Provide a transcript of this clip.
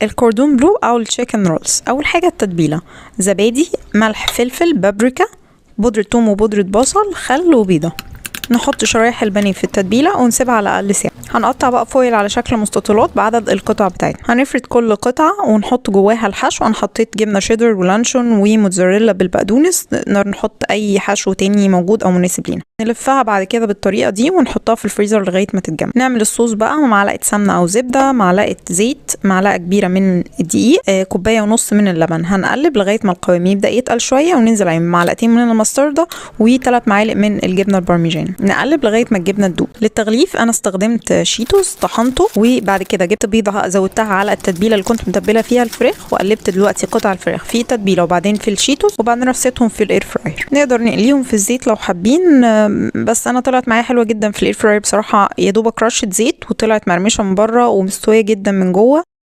الكوردون بلو او التشيكن رولز. اول حاجه التتبيله: زبادي، ملح، فلفل، بابريكا، بودره ثوم وبودره بصل، خل وبيضه. نحط شرايح البانيه في التتبيله ونسيبها على الاقل ساعه. هنقطع بقى فويل على شكل مستطيلات بعدد القطع بتاعتنا. هنفرد كل قطعه ونحط جواها الحشو. انا حطيت جبنه شيدر ولانشون وموتزاريلا بالبقدونس، نقدر نحط اي حشو تاني موجود او مناسب لينا. نلفها بعد كده بالطريقه دي ونحطها في الفريزر لغايه ما تتجمد. نعمل الصوص بقى: معلقه سمنه او زبده، معلقه زيت، معلقه كبيره من الدقيق، كوبايه ونص من اللبن. هنقلب لغايه ما القوام يبدا يتقل شويه، وننزل عليه معلقتين من المستردة و3 معالق من الجبنه البارميجان. نقلب لغايه ما الجبنه تدوب. للتغليف انا استخدمت شيتوس طحنته، وبعد كده جبت بيضه زودتها على التتبيله اللي كنت متبله فيها الفراخ، وقلبت دلوقتي قطع الفراخ في التتبيله وبعدين في الشيتوس، وبعدين رصيتهم في الاير فراير. نقدر نقليهم في الزيت لو حابين، بس انا طلعت معايا حلوه جدا في الاير فراير بصراحه. يا دوبك رشه زيت وطلعت مرمشه من بره ومستويه جدا من جوه.